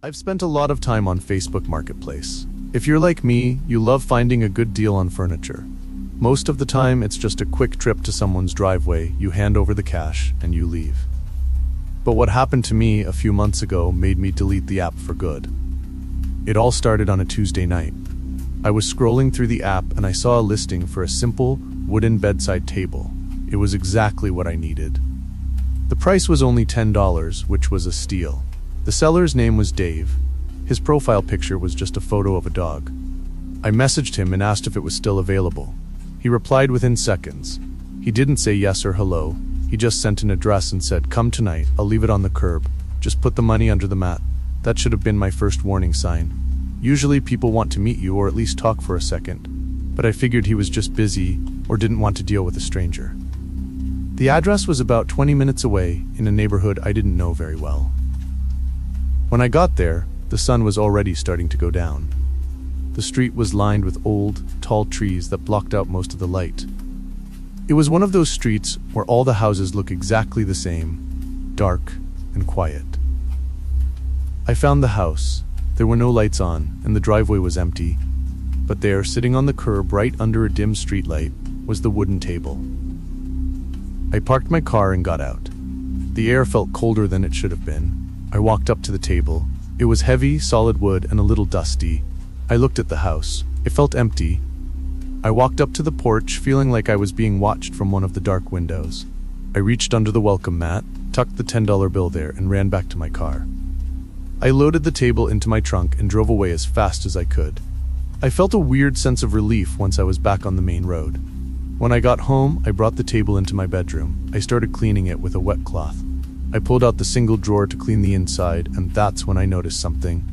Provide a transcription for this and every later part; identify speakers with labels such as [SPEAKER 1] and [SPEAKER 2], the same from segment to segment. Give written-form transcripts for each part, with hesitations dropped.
[SPEAKER 1] I've spent a lot of time on Facebook Marketplace. If you're like me, you love finding a good deal on furniture. Most of the time, it's just a quick trip to someone's driveway, you hand over the cash, and you leave. But what happened to me a few months ago made me delete the app for good. It all started on a Tuesday night. I was scrolling through the app and I saw a listing for a simple, wooden bedside table. It was exactly what I needed. The price was only $10, which was a steal. The seller's name was Dave. His profile picture was just a photo of a dog. I messaged him and asked if it was still available. He replied within seconds. He didn't say yes or hello. He just sent an address and said, "Come tonight, I'll leave it on the curb. Just put the money under the mat." That should have been my first warning sign. Usually people want to meet you or at least talk for a second, but I figured he was just busy or didn't want to deal with a stranger. The address was about 20 minutes away in a neighborhood I didn't know very well. When I got there, the sun was already starting to go down. The street was lined with old, tall trees that blocked out most of the light. It was one of those streets where all the houses look exactly the same, dark and quiet. I found the house. There were no lights on, and the driveway was empty. But there, sitting on the curb right under a dim streetlight, was the wooden table. I parked my car and got out. The air felt colder than it should have been. I walked up to the table. It was heavy, solid wood, and a little dusty. I looked at the house. It felt empty. I walked up to the porch, feeling like I was being watched from one of the dark windows. I reached under the welcome mat, tucked the $10 bill there, and ran back to my car. I loaded the table into my trunk and drove away as fast as I could. I felt a weird sense of relief once I was back on the main road. When I got home, I brought the table into my bedroom. I started cleaning it with a wet cloth. I pulled out the single drawer to clean the inside, and that's when I noticed something.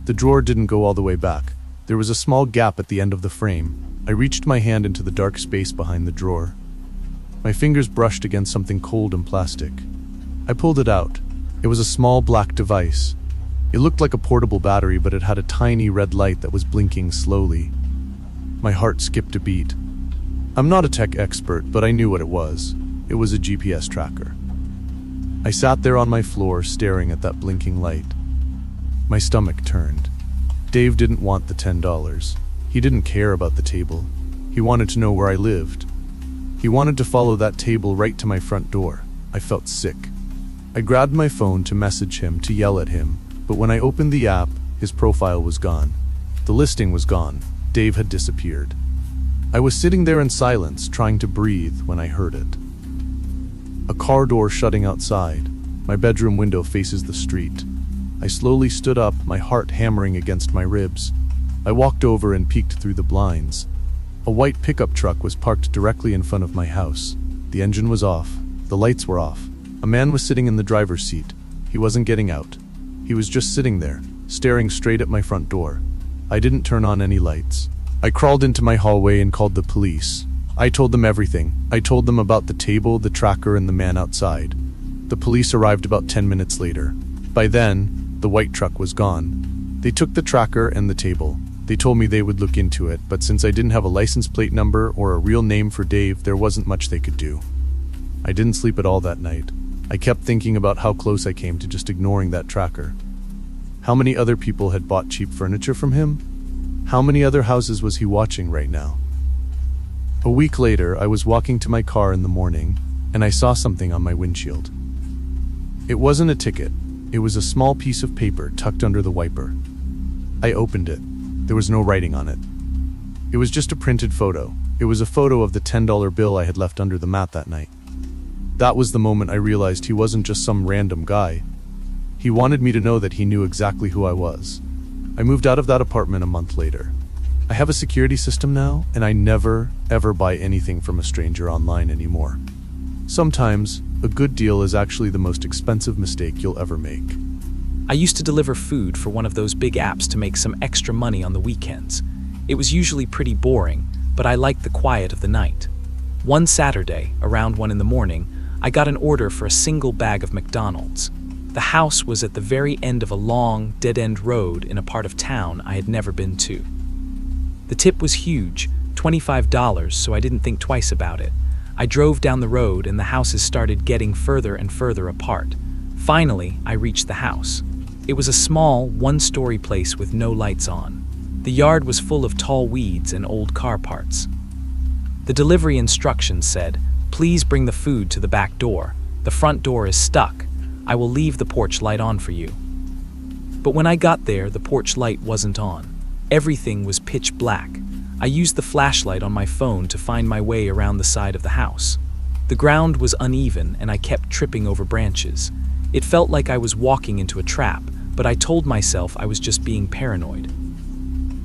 [SPEAKER 1] The drawer didn't go all the way back. There was a small gap at the end of the frame. I reached my hand into the dark space behind the drawer. My fingers brushed against something cold and plastic. I pulled it out. It was a small black device. It looked like a portable battery, but it had a tiny red light that was blinking slowly. My heart skipped a beat. I'm not a tech expert, but I knew what it was. It was a GPS tracker. I sat there on my floor, staring at that blinking light. My stomach turned. Dave didn't want the $10. He didn't care about the table. He wanted to know where I lived. He wanted to follow that table right to my front door. I felt sick. I grabbed my phone to message him, to yell at him, but when I opened the app, his profile was gone. The listing was gone. Dave had disappeared. I was sitting there in silence, trying to breathe, when I heard it. A car door shutting outside. My bedroom window faces the street. I slowly stood up, my heart hammering against my ribs. I walked over and peeked through the blinds. A white pickup truck was parked directly in front of my house. The engine was off. The lights were off. A man was sitting in the driver's seat. He wasn't getting out. He was just sitting there, staring straight at my front door. I didn't turn on any lights. I crawled into my hallway and called the police. I told them everything. I told them about the table, the tracker, and the man outside. The police arrived about 10 minutes later. By then, the white truck was gone. They took the tracker and the table. They told me they would look into it, but since I didn't have a license plate number or a real name for Dave, there wasn't much they could do. I didn't sleep at all that night. I kept thinking about how close I came to just ignoring that tracker. How many other people had bought cheap furniture from him? How many other houses was he watching right now? A week later, I was walking to my car in the morning, and I saw something on my windshield. It wasn't a ticket. It was a small piece of paper tucked under the wiper. I opened it. There was no writing on it. It was just a printed photo. It was a photo of the $10 bill I had left under the mat that night. That was the moment I realized he wasn't just some random guy. He wanted me to know that he knew exactly who I was. I moved out of that apartment a month later. I have a security system now, and I never, ever buy anything from a stranger online anymore. Sometimes, a good deal is actually the most expensive mistake you'll ever make.
[SPEAKER 2] I used to deliver food for one of those big apps to make some extra money on the weekends. It was usually pretty boring, but I liked the quiet of the night. One Saturday, around 1 in the morning, I got an order for a single bag of McDonald's. The house was at the very end of a long, dead-end road in a part of town I had never been to. The tip was huge, $25, so I didn't think twice about it. I drove down the road and the houses started getting further and further apart. Finally, I reached the house. It was a small, one-story place with no lights on. The yard was full of tall weeds and old car parts. The delivery instructions said, "Please bring the food to the back door. The front door is stuck. I will leave the porch light on for you." But when I got there, the porch light wasn't on. Everything was pitch black. I used the flashlight on my phone to find my way around the side of the house. The ground was uneven and I kept tripping over branches. It felt like I was walking into a trap, but I told myself I was just being paranoid.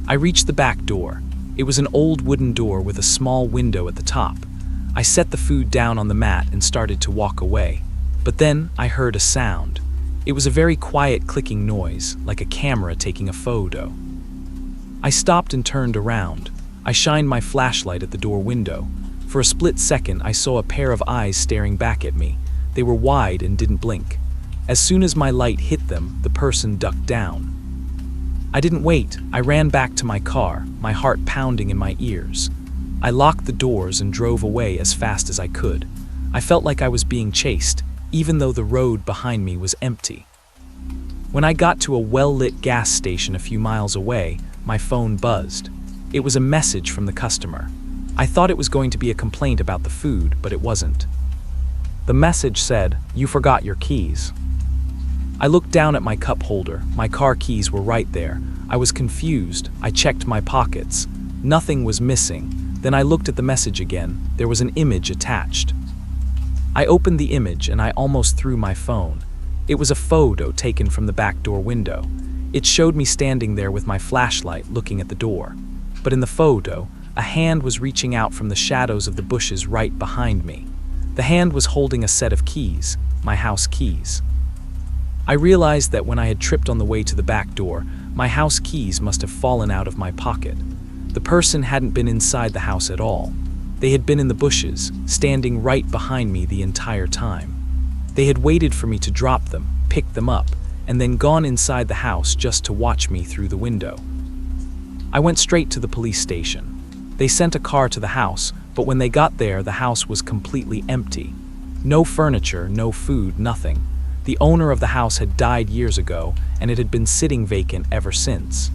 [SPEAKER 2] I reached the back door. It was an old wooden door with a small window at the top. I set the food down on the mat and started to walk away. But then I heard a sound. It was a very quiet clicking noise, like a camera taking a photo. I stopped and turned around. I shined my flashlight at the door window. For a split second, I saw a pair of eyes staring back at me. They were wide and didn't blink. As soon as my light hit them, the person ducked down. I didn't wait. I ran back to my car, my heart pounding in my ears. I locked the doors and drove away as fast as I could. I felt like I was being chased, even though the road behind me was empty. When I got to a well-lit gas station a few miles away, my phone buzzed. It was a message from the customer. I thought it was going to be a complaint about the food, but it wasn't. The message said, "You forgot your keys." I looked down at my cup holder. My car keys were right there. I was confused. I checked my pockets. Nothing was missing. Then I looked at the message again. There was an image attached. I opened the image and I almost threw my phone. It was a photo taken from the back door window. It showed me standing there with my flashlight looking at the door. But in the photo, a hand was reaching out from the shadows of the bushes right behind me. The hand was holding a set of keys, my house keys. I realized that when I had tripped on the way to the back door, my house keys must have fallen out of my pocket. The person hadn't been inside the house at all. They had been in the bushes, standing right behind me the entire time. They had waited for me to drop them, pick them up, and then gone inside the house just to watch me through the window. I went straight to the police station. They sent a car to the house, but when they got there, the house was completely empty. No furniture, no food, nothing. The owner of the house had died years ago, and it had been sitting vacant ever since.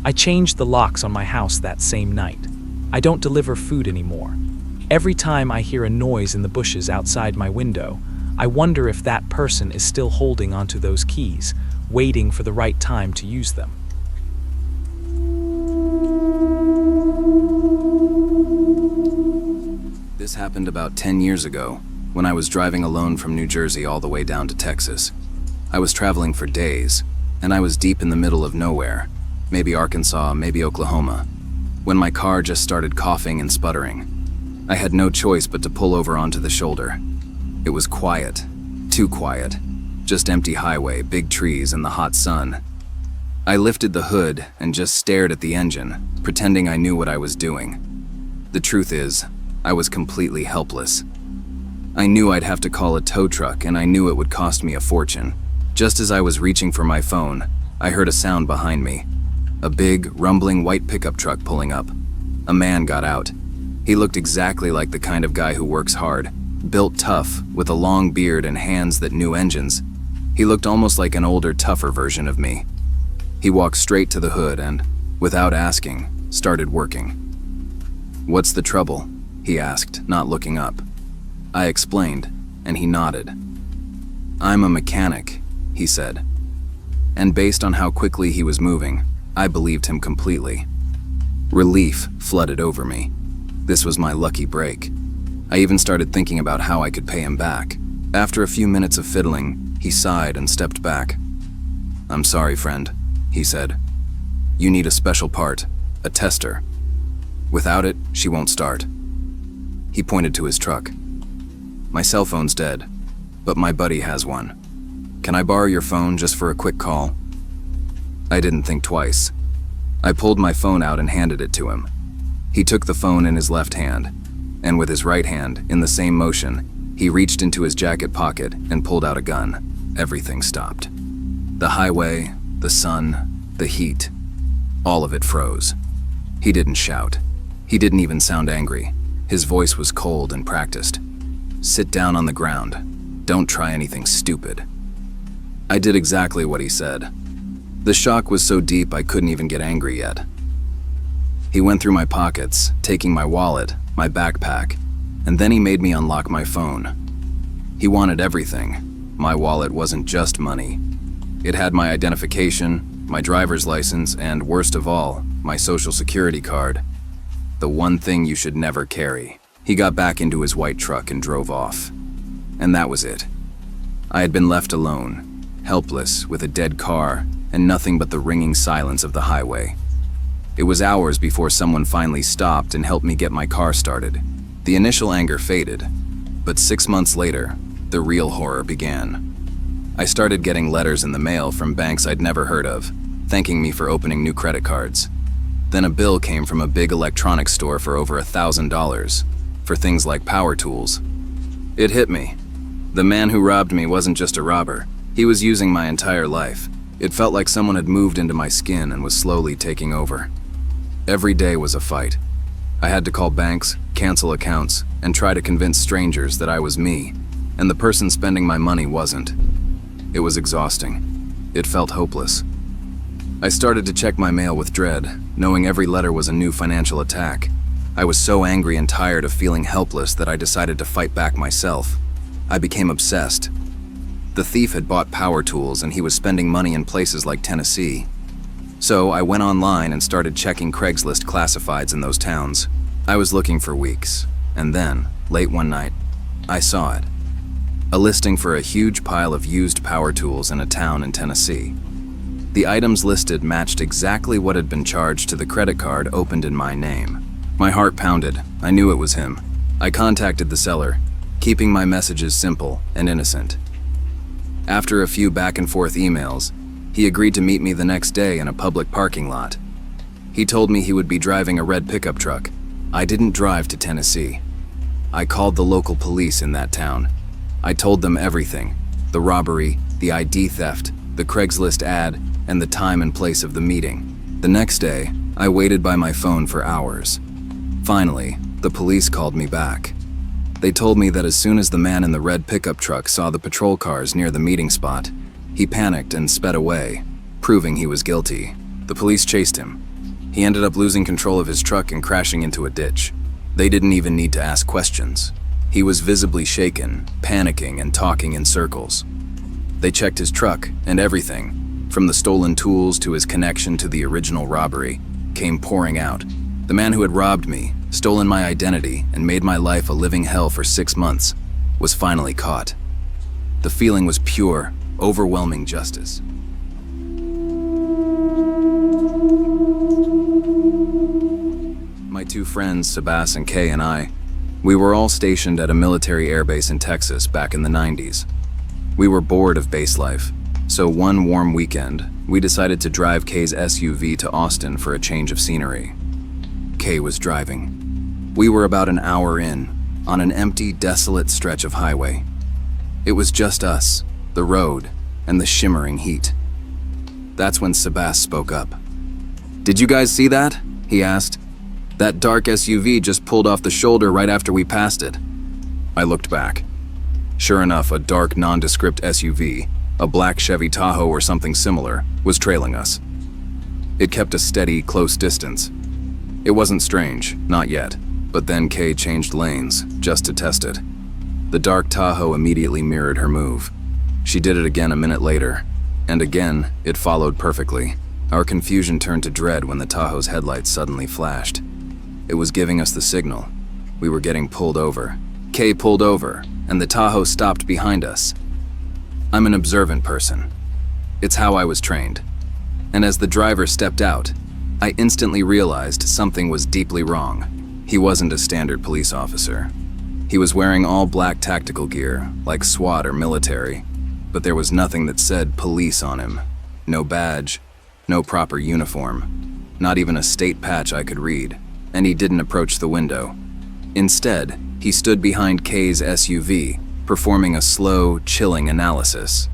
[SPEAKER 2] I changed the locks on my house that same night. I don't deliver food anymore. Every time I hear a noise in the bushes outside my window, I wonder if that person is still holding onto those keys, waiting for the right time to use them.
[SPEAKER 3] This happened about 10 years ago, when I was driving alone from New Jersey all the way down to Texas. I was traveling for days, and I was deep in the middle of nowhere, maybe Arkansas, maybe Oklahoma, when my car just started coughing and sputtering. I had no choice but to pull over onto the shoulder. It was quiet, too quiet, just empty highway, big trees, and the hot sun. I lifted the hood and just stared at the engine, pretending I knew what I was doing. The truth is, I was completely helpless. I knew I'd have to call a tow truck, and I knew it would cost me a fortune. Just as I was reaching for my phone, I heard a sound behind me. A big, rumbling white pickup truck pulling up. A man got out. He looked exactly like the kind of guy who works hard, built tough, with a long beard and hands that knew engines. He looked almost like an older, tougher version of me. He walked straight to the hood and, without asking, started working. "What's the trouble?" he asked, not looking up. I explained, and he nodded. "I'm a mechanic," he said. And based on how quickly he was moving, I believed him completely. Relief flooded over me. This was my lucky break. I even started thinking about how I could pay him back. After a few minutes of fiddling, he sighed and stepped back. "I'm sorry, friend," he said. "You need a special part, a tester. Without it, she won't start." He pointed to his truck. "My cell phone's dead, but my buddy has one. Can I borrow your phone just for a quick call?" I didn't think twice. I pulled my phone out and handed it to him. He took the phone in his left hand, and with his right hand, in the same motion, he reached into his jacket pocket and pulled out a gun. Everything stopped. The highway, the sun, the heat, all of it froze. He didn't shout. He didn't even sound angry. His voice was cold and practiced. "Sit down on the ground. Don't try anything stupid." I did exactly what he said. The shock was so deep I couldn't even get angry yet. He went through my pockets, taking my wallet, my backpack, and then he made me unlock my phone. He wanted everything. My wallet wasn't just money. It had my identification, my driver's license, and worst of all, my social security card. The one thing you should never carry. He got back into his white truck and drove off. And that was it. I had been left alone, helpless, with a dead car, and nothing but the ringing silence of the highway. It was hours before someone finally stopped and helped me get my car started. The initial anger faded, but 6 months later, the real horror began. I started getting letters in the mail from banks I'd never heard of, thanking me for opening new credit cards. Then a bill came from a big electronics store for over $1,000, for things like power tools. It hit me. The man who robbed me wasn't just a robber. He was using my entire life. It felt like someone had moved into my skin and was slowly taking over. Every day was a fight. I had to call banks, cancel accounts, and try to convince strangers that I was me, and the person spending my money wasn't. It was exhausting. It felt hopeless. I started to check my mail with dread, knowing every letter was a new financial attack. I was so angry and tired of feeling helpless that I decided to fight back myself. I became obsessed. The thief had bought power tools and he was spending money in places like Tennessee. So I went online and started checking Craigslist classifieds in those towns. I was looking for weeks, and then, late one night, I saw it. A listing for a huge pile of used power tools in a town in Tennessee. The items listed matched exactly what had been charged to the credit card opened in my name. My heart pounded. I knew it was him. I contacted the seller, keeping my messages simple and innocent. After a few back-and-forth emails, he agreed to meet me the next day in a public parking lot. He told me he would be driving a red pickup truck. I didn't drive to Tennessee. I called the local police in that town. I told them everything: the robbery, the ID theft, the Craigslist ad, and the time and place of the meeting. The next day, I waited by my phone for hours. Finally, the police called me back. They told me that as soon as the man in the red pickup truck saw the patrol cars near the meeting spot, he panicked and sped away, proving he was guilty. The police chased him. He ended up losing control of his truck and crashing into a ditch. They didn't even need to ask questions. He was visibly shaken, panicking, and talking in circles. They checked his truck, and everything, from the stolen tools to his connection to the original robbery, came pouring out. The man who had robbed me, stolen my identity, and made my life a living hell for 6 months, was finally caught. The feeling was pure, overwhelming justice. My two friends, Sebas and Kay, and I, we were all stationed at a military airbase in Texas back in the 90s. We were bored of base life, so one warm weekend, we decided to drive Kay's SUV to Austin for a change of scenery. Kay was driving. We were about an hour in, on an empty, desolate stretch of highway. It was just us, the road, and the shimmering heat. That's when Sebas spoke up. "Did you guys see that?" he asked. "That dark SUV just pulled off the shoulder right after we passed it." I looked back. Sure enough, a dark, nondescript SUV, a black Chevy Tahoe or something similar, was trailing us. It kept a steady, close distance. It wasn't strange, not yet, but then Kay changed lanes, just to test it. The dark Tahoe immediately mirrored her move. She did it again a minute later, and again, it followed perfectly. Our confusion turned to dread when the Tahoe's headlights suddenly flashed. It was giving us the signal. We were getting pulled over. Kay pulled over, and the Tahoe stopped behind us. I'm an observant person. It's how I was trained. And as the driver stepped out, I instantly realized something was deeply wrong. He wasn't a standard police officer. He was wearing all black tactical gear, like SWAT or military, but there was nothing that said police on him. No badge, no proper uniform, not even a state patch I could read, and he didn't approach the window. Instead, he stood behind Kay's SUV, performing a slow, chilling analysis.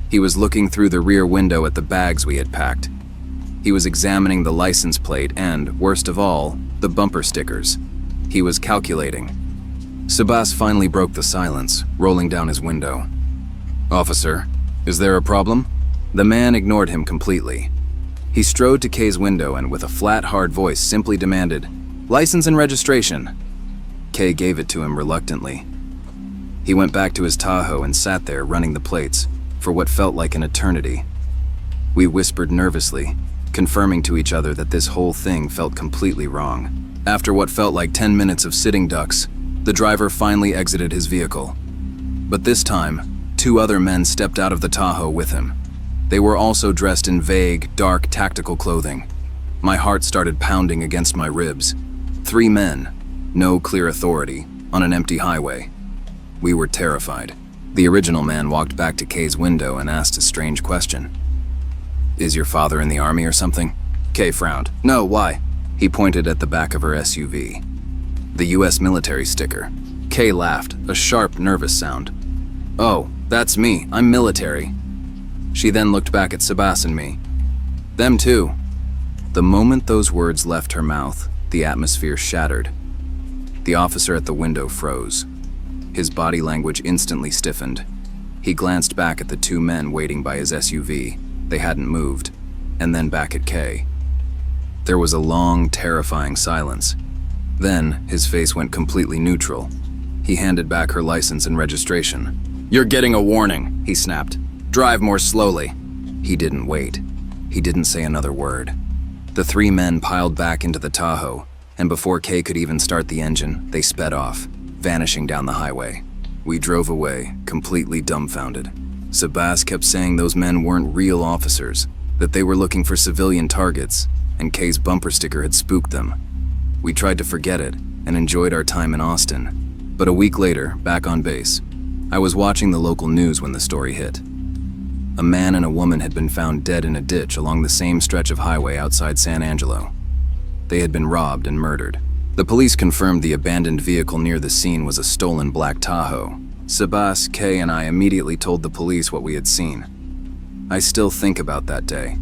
[SPEAKER 3] He was looking through the rear window at the bags we had packed. He was examining the license plate and, worst of all, the bumper stickers. He was calculating. Sebas finally broke the silence, rolling down his window. "Officer, Is there a problem? The man ignored him completely. He strode to Kay's window and with a flat, hard voice simply demanded, "License and registration." Kay gave it to him reluctantly. He went back to his Tahoe and sat there running the plates for what felt like an eternity. We whispered nervously, confirming to each other that this whole thing felt completely wrong. After what felt like 10 minutes of sitting ducks, the driver finally exited his vehicle. But this time, 2 other men stepped out of the Tahoe with him. They were also dressed in vague, dark, tactical clothing. My heart started pounding against my ribs. 3 men, no clear authority, on an empty highway. We were terrified. The original man walked back to Kay's window and asked a strange question. "Is your father in the army or something?" Kay frowned. "No, why?" He pointed at the back of her SUV. "The US military sticker." Kay laughed, a sharp, nervous sound. "Oh, that's me. I'm military." She then looked back at Sebas and me. "Them too." The moment those words left her mouth, the atmosphere shattered. The officer at the window froze. His body language instantly stiffened. He glanced back at the 2 men waiting by his SUV. They hadn't moved. And then back at Kay. There was a long, terrifying silence. Then, his face went completely neutral. He handed back her license and registration. "You're getting a warning," he snapped. "Drive more slowly." He didn't wait. He didn't say another word. The 3 men piled back into the Tahoe, and before Kay could even start the engine, they sped off, vanishing down the highway. We drove away, completely dumbfounded. Sebas kept saying those men weren't real officers, that they were looking for civilian targets, and Kay's bumper sticker had spooked them. We tried to forget it and enjoyed our time in Austin. But a week later, back on base, I was watching the local news when the story hit. A man and a woman had been found dead in a ditch along the same stretch of highway outside San Angelo. They had been robbed and murdered. The police confirmed the abandoned vehicle near the scene was a stolen black Tahoe. Sebas, Kay, and I immediately told the police what we had seen. I still think about that day.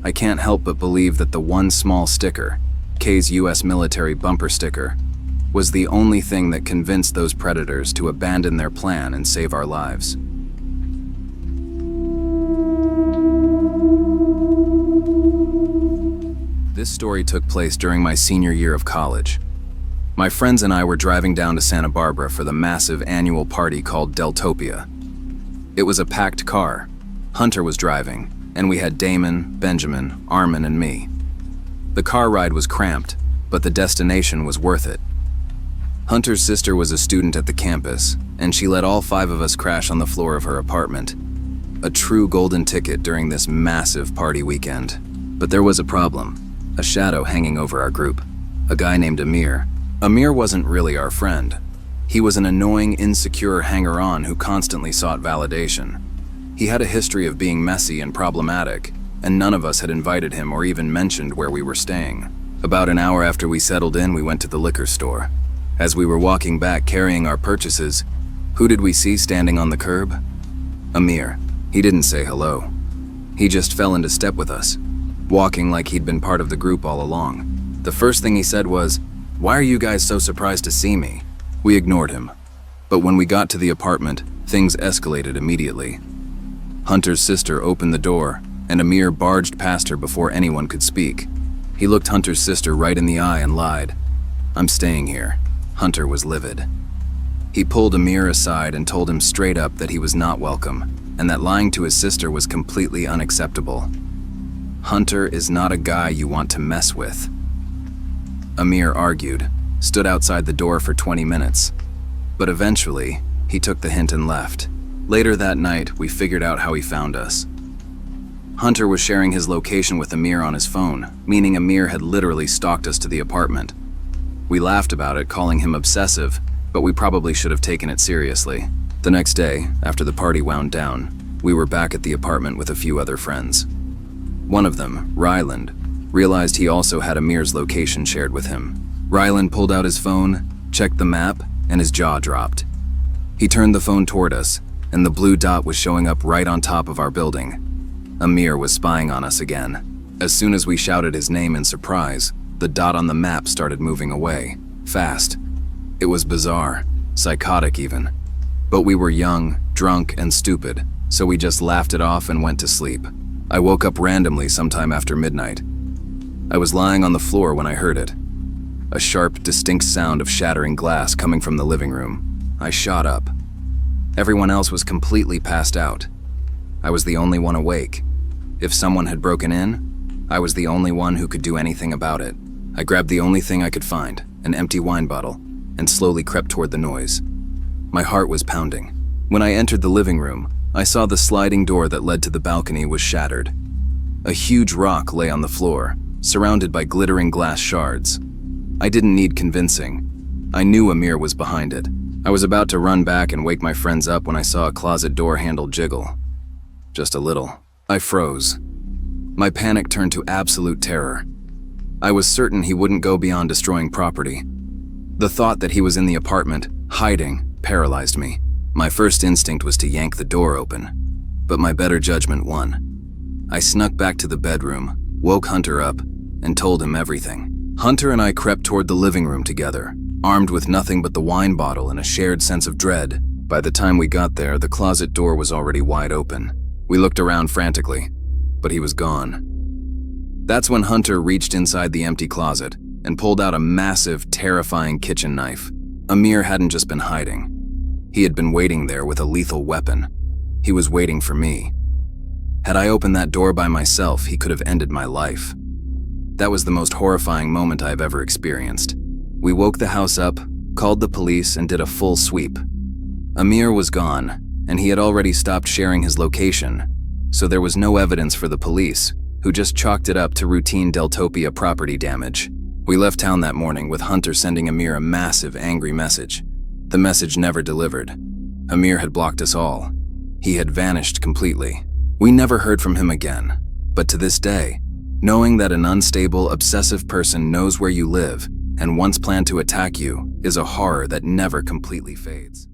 [SPEAKER 3] I can't help but believe that the one small sticker, Kay's US military bumper sticker, was the only thing that convinced those predators to abandon their plan and save our lives. This story took place during my senior year of college. My friends and I were driving down to Santa Barbara for the massive annual party called Deltopia. It was a packed car. Hunter was driving, and we had Damon, Benjamin, Armin, and me. The car ride was cramped, but the destination was worth it. Hunter's sister was a student at the campus, and she let all 5 of us crash on the floor of her apartment. A true golden ticket during this massive party weekend. But there was a problem, a shadow hanging over our group. A guy named Amir. Amir wasn't really our friend. He was an annoying, insecure hanger-on who constantly sought validation. He had a history of being messy and problematic, and none of us had invited him or even mentioned where we were staying. About an hour after we settled in, we went to the liquor store. As we were walking back carrying our purchases, who did we see standing on the curb? Amir. He didn't say hello. He just fell into step with us, walking like he'd been part of the group all along. The first thing he said was, "Why are you guys so surprised to see me?" We ignored him. But when we got to the apartment, things escalated immediately. Hunter's sister opened the door, and Amir barged past her before anyone could speak. He looked Hunter's sister right in the eye and lied. "I'm staying here." Hunter was livid. He pulled Amir aside and told him straight up that he was not welcome, and that lying to his sister was completely unacceptable. Hunter is not a guy you want to mess with. Amir argued, stood outside the door for 20 minutes. But eventually, he took the hint and left. Later that night, we figured out how he found us. Hunter was sharing his location with Amir on his phone, meaning Amir had literally stalked us to the apartment. We laughed about it, calling him obsessive, but we probably should have taken it seriously. The next day, after the party wound down, we were back at the apartment with a few other friends. One of them, Ryland, realized he also had Amir's location shared with him. Ryland pulled out his phone, checked the map, and his jaw dropped. He turned the phone toward us, and the blue dot was showing up right on top of our building. Amir was spying on us again. As soon as we shouted his name in surprise, the dot on the map started moving away, fast. It was bizarre, psychotic even. But we were young, drunk, and stupid, so we just laughed it off and went to sleep. I woke up randomly sometime after midnight. I was lying on the floor when I heard it. A sharp, distinct sound of shattering glass coming from the living room. I shot up. Everyone else was completely passed out. I was the only one awake. If someone had broken in, I was the only one who could do anything about it. I grabbed the only thing I could find, an empty wine bottle, and slowly crept toward the noise. My heart was pounding. When I entered the living room, I saw the sliding door that led to the balcony was shattered. A huge rock lay on the floor, surrounded by glittering glass shards. I didn't need convincing. I knew Amir was behind it. I was about to run back and wake my friends up when I saw a closet door handle jiggle. Just a little. I froze. My panic turned to absolute terror. I was certain he wouldn't go beyond destroying property. The thought that he was in the apartment, hiding, paralyzed me. My first instinct was to yank the door open, but my better judgment won. I snuck back to the bedroom, woke Hunter up, and told him everything. Hunter and I crept toward the living room together, armed with nothing but the wine bottle and a shared sense of dread. By the time we got there, the closet door was already wide open. We looked around frantically, but he was gone. That's when Hunter reached inside the empty closet and pulled out a massive, terrifying kitchen knife. Amir hadn't just been hiding. He had been waiting there with a lethal weapon. He was waiting for me. Had I opened that door by myself, he could have ended my life. That was the most horrifying moment I've ever experienced. We woke the house up, called the police, and did a full sweep. Amir was gone, and he had already stopped sharing his location, so there was no evidence for the police, who just chalked it up to routine Deltopia property damage. We left town that morning with Hunter sending Amir a massive, angry message. The message never delivered. Amir had blocked us all. He had vanished completely. We never heard from him again, but to this day, knowing that an unstable, obsessive person knows where you live and once planned to attack you is a horror that never completely fades.